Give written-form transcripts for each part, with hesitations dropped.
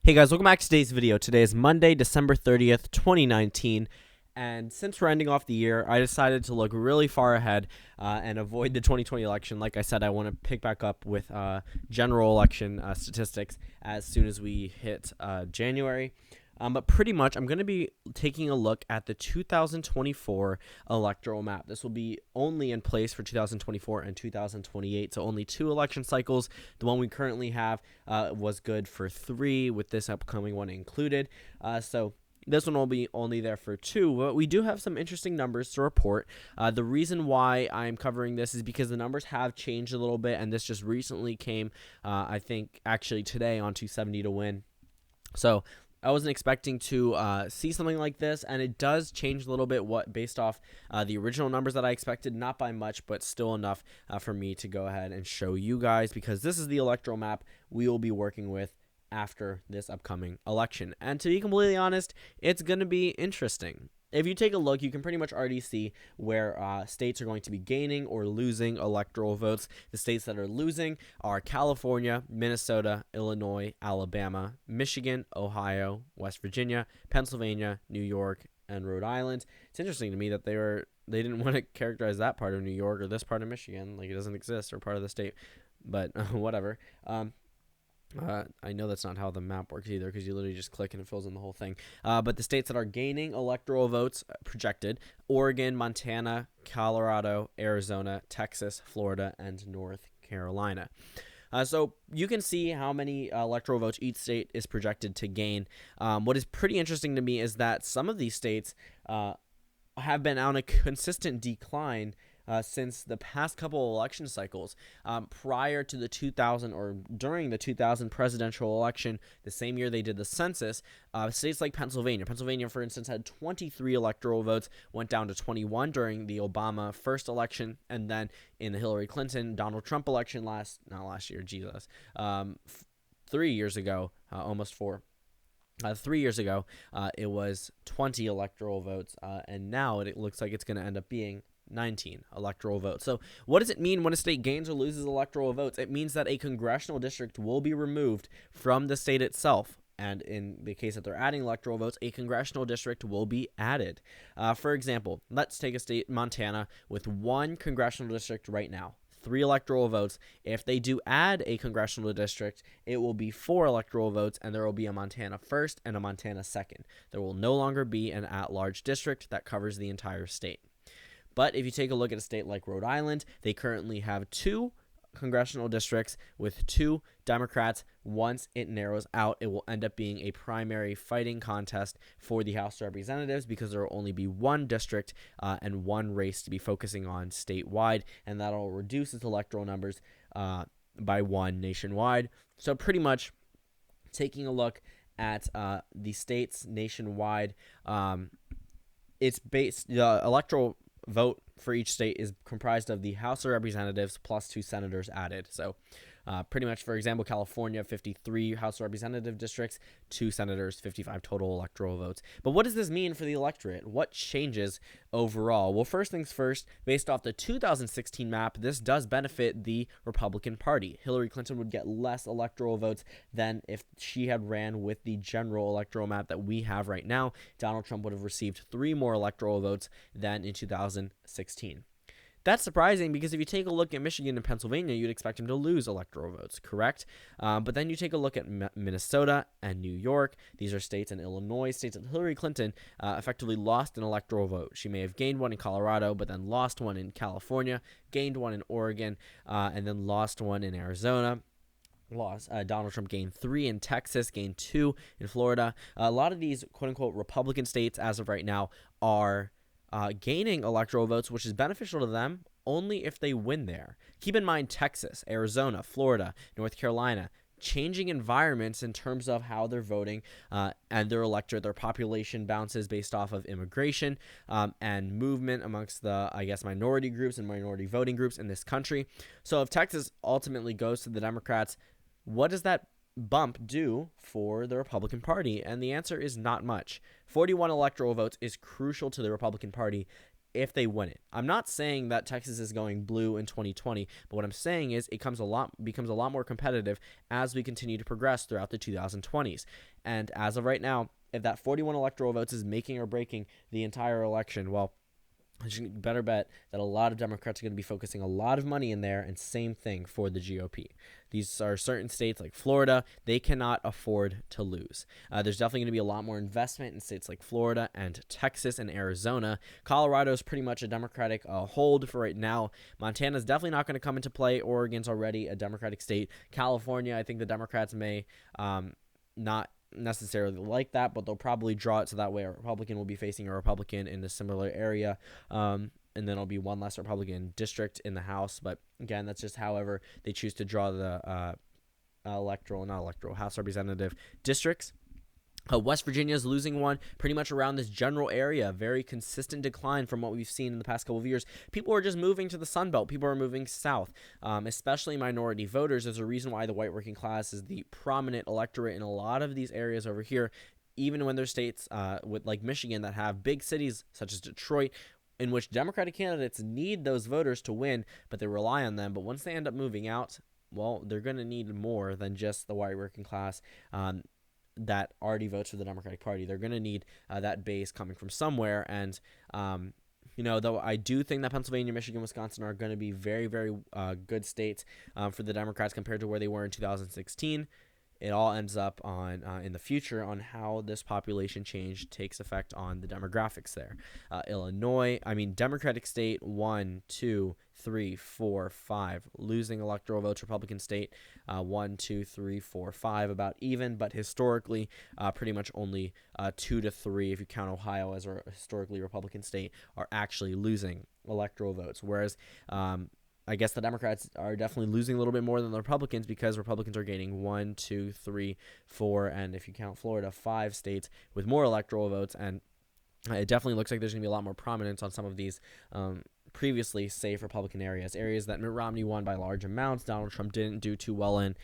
Hey guys, welcome back to today's video. Today is Monday, December 30th, 2019, and since we're ending off the year, I decided to look really far ahead and avoid the 2020 election. Like I said, I want to pick back up with general election statistics as soon as we hit January. But pretty much, I'm going to be taking a look at the 2024 electoral map. This will be only in place for 2024 and 2028, so only 2 election cycles. The one we currently have was good for 3, with this upcoming one included. So this one will be only there for 2, but we do have some interesting numbers to report. The reason why I'm covering this is because the numbers have changed a little bit, and this just recently came, I think, actually today on 270 to win. So I wasn't expecting to see something like this, and it does change a little bit based off the original numbers that I expected, not by much, but still enough for me to go ahead and show you guys, because this is the electoral map we will be working with after this upcoming election. And to be completely honest, it's going to be interesting. If you take a look, you can pretty much already see where states are going to be gaining or losing electoral votes. The states that are losing are California, Minnesota, Illinois, Alabama, Michigan, Ohio, West Virginia, Pennsylvania, New York, and Rhode Island. It's interesting to me that they didn't want to characterize that part of New York or this part of Michigan like it doesn't exist or part of the state, but whatever. I know that's not how the map works either, because you literally just click and it fills in the whole thing. But the states that are gaining electoral votes projected: Oregon, Montana, Colorado, Arizona, Texas, Florida, and North Carolina. So you can see how many electoral votes each state is projected to gain. What is pretty interesting to me is that some of these states have been on a consistent decline since the past couple election cycles. Prior to the 2000 or during the 2000 presidential election, the same year they did the census, states like Pennsylvania, for instance, had 23 electoral votes, went down to 21 during the Obama first election, and then in the Hillary Clinton, Donald Trump election 3 years ago, almost 4. 3 years ago, it was 20 electoral votes, and now it looks like it's going to end up being 19 electoral votes. So what does it mean when a state gains or loses electoral votes? It means that a congressional district will be removed from the state itself. And in the case that they're adding electoral votes, a congressional district will be added. For example, let's take a state, Montana, with 1 congressional district right now, 3 electoral votes. If they do add a congressional district, it will be 4 electoral votes, and there will be a Montana 1st and a Montana 2nd. There will no longer be an at-large district that covers the entire state. But if you take a look at a state like Rhode Island, they currently have 2 congressional districts with 2 Democrats. Once it narrows out, it will end up being a primary fighting contest for the House of Representatives, because there will only be 1 district and 1 race to be focusing on statewide, and that will reduce its electoral numbers by 1 nationwide. So pretty much taking a look at the states nationwide, it's based the electoral vote for each state is comprised of the House of Representatives plus 2 senators added. So pretty much, for example, California, 53 House of Representative districts, 2 senators, 55 total electoral votes. But what does this mean for the electorate? What changes overall? Well, first things first, based off the 2016 map, this does benefit the Republican Party. Hillary Clinton would get less electoral votes than if she had ran with the general electoral map that we have right now. Donald Trump would have received 3 more electoral votes than in 2016. That's surprising, because if you take a look at Michigan and Pennsylvania, you'd expect him to lose electoral votes, correct? But then you take a look at Minnesota and New York. These are states, and Illinois, states that Hillary Clinton effectively lost an electoral vote. She may have gained one in Colorado, but then lost one in California, gained one in Oregon, and then lost one in Arizona. Donald Trump gained 3 in Texas, gained 2 in Florida. A lot of these quote-unquote Republican states as of right now are gaining electoral votes, which is beneficial to them only if they win there. Keep in mind, Texas, Arizona, Florida, North Carolina, changing environments in terms of how they're voting and their electorate. Their population bounces based off of immigration and movement amongst the, minority groups and minority voting groups in this country. So if Texas ultimately goes to the Democrats, what does that bump do for the Republican Party? And the answer is not much. 41 electoral votes is crucial to the Republican Party if they win it. I'm not saying that Texas is going blue in 2020, but what I'm saying is it becomes a lot more competitive as we continue to progress throughout the 2020s. And as of right now, if that 41 electoral votes is making or breaking the entire election, well, you better bet that a lot of Democrats are going to be focusing a lot of money in there, and same thing for the GOP. These are certain states like Florida, they cannot afford to lose. There's definitely going to be a lot more investment in states like Florida and Texas and Arizona. Colorado is pretty much a Democratic hold for right now. Montana is definitely not going to come into play. Oregon's already a Democratic state. California, I think the Democrats may not necessarily like that, but they'll probably draw it so that way a Republican will be facing a Republican in a similar area, and then it'll be one less Republican district in the House. But again, that's just however they choose to draw the House representative districts. West Virginia is losing one pretty much around this general area. Very consistent decline from what we've seen in the past couple of years. People are just moving to the Sun Belt. People are moving south, especially minority voters. There's a reason why the white working class is the prominent electorate in a lot of these areas over here, even when there's states with like Michigan that have big cities such as Detroit, in which Democratic candidates need those voters to win, but they rely on them. But once they end up moving out, well, they're going to need more than just the white working class that already votes for the Democratic Party. They're going to need that base coming from somewhere. And, though I do think that Pennsylvania, Michigan, Wisconsin are going to be very, very good states for the Democrats compared to where they were in 2016. It all ends up on in the future on how this population change takes effect on the demographics there. Democratic state 1, 2, 3, 4, 5, losing electoral votes. Republican state 1, 2, 3, 4, 5, about even, but historically pretty much only 2 to 3, if you count Ohio as a historically Republican state, are actually losing electoral votes. Whereas I guess the Democrats are definitely losing a little bit more than the Republicans because Republicans are gaining 1, 2, 3, 4, and if you count Florida, 5 states with more electoral votes. And it definitely looks like there's going to be a lot more prominence on some of these previously safe Republican areas that Mitt Romney won by large amounts, Donald Trump didn't do too well in,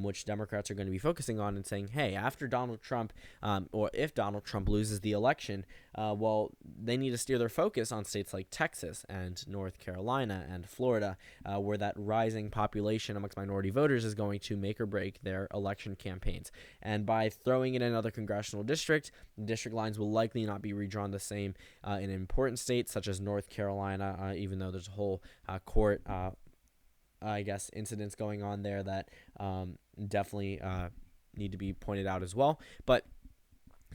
which Democrats are going to be focusing on and saying, hey, after Donald Trump, or if Donald Trump loses the election, they need to steer their focus on states like Texas and North Carolina and Florida, where that rising population amongst minority voters is going to make or break their election campaigns. And by throwing in another congressional district, the district lines will likely not be redrawn the same in important states such as North Carolina, even though there's a whole court incidents going on there that definitely need to be pointed out as well. But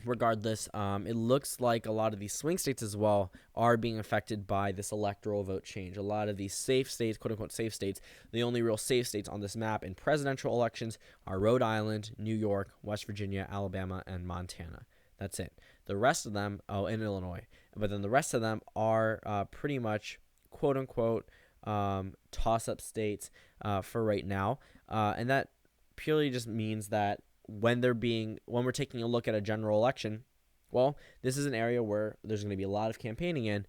regardless, it looks like a lot of these swing states as well are being affected by this electoral vote change. A lot of these safe states, quote-unquote safe states, the only real safe states on this map in presidential elections are Rhode Island, New York, West Virginia, Alabama, and Montana. That's it. The rest of them, in Illinois. But then the rest of them are pretty much, quote-unquote, toss-up states for right now. And that purely just means that when we're taking a look at a general election, well, this is an area where there's going to be a lot of campaigning in,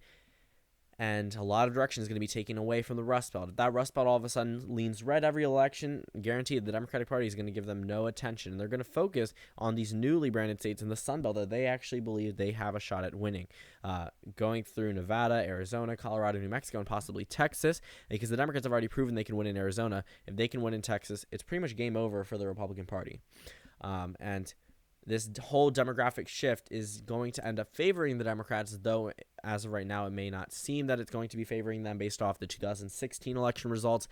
and a lot of direction is going to be taken away from the Rust Belt. If that Rust Belt all of a sudden leans red every election, guaranteed the Democratic Party is going to give them no attention. And they're going to focus on these newly branded states in the Sun Belt that they actually believe they have a shot at winning. Going through Nevada, Arizona, Colorado, New Mexico, and possibly Texas, because the Democrats have already proven they can win in Arizona. If they can win in Texas, it's pretty much game over for the Republican Party. And this whole demographic shift is going to end up favoring the Democrats, though as of right now, it may not seem that it's going to be favoring them based off the 2016 election results.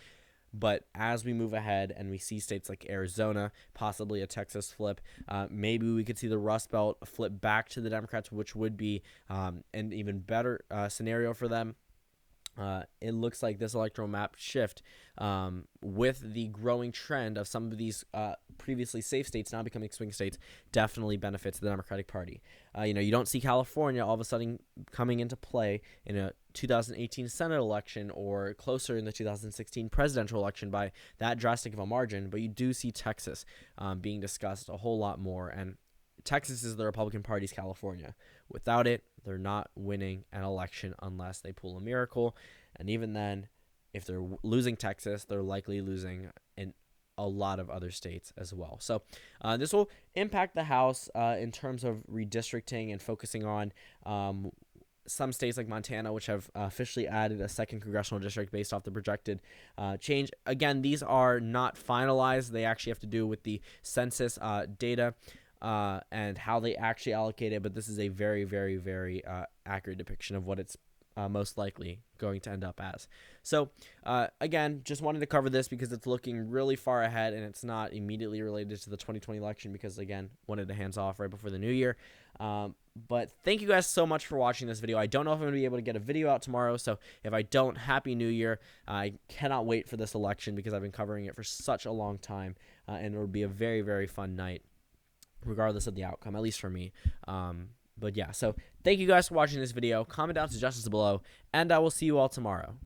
But as we move ahead and we see states like Arizona, possibly a Texas flip, maybe we could see the Rust Belt flip back to the Democrats, which would be an even better scenario for them. It looks like this electoral map shift with the growing trend of some of these previously safe states now becoming swing states definitely benefits the Democratic Party. You don't see California all of a sudden coming into play in a 2018 Senate election or closer in the 2016 presidential election by that drastic of a margin, but you do see Texas being discussed a whole lot more, and Texas is the Republican Party's California. Without it, they're not winning an election unless they pull a miracle. And even then, if they're losing Texas, they're likely losing in a lot of other states as well. So this will impact the House in terms of redistricting and focusing on some states like Montana, which have officially added a second congressional district based off the projected change. Again, these are not finalized. They actually have to do with the census data and how they actually allocate it. But this is a very, very, very accurate depiction of what it's most likely going to end up as. So again, just wanted to cover this because it's looking really far ahead and it's not immediately related to the 2020 election because, again, wanted to hands off right before the new year. But thank you guys so much for watching this video. I don't know if I'm going to be able to get a video out tomorrow, so if I don't, Happy New Year. I cannot wait for this election because I've been covering it for such a long time, and it will be a very, very fun night regardless of the outcome, at least for me. But yeah, so thank you guys for watching this video. Comment down suggestions below, and I will see you all tomorrow.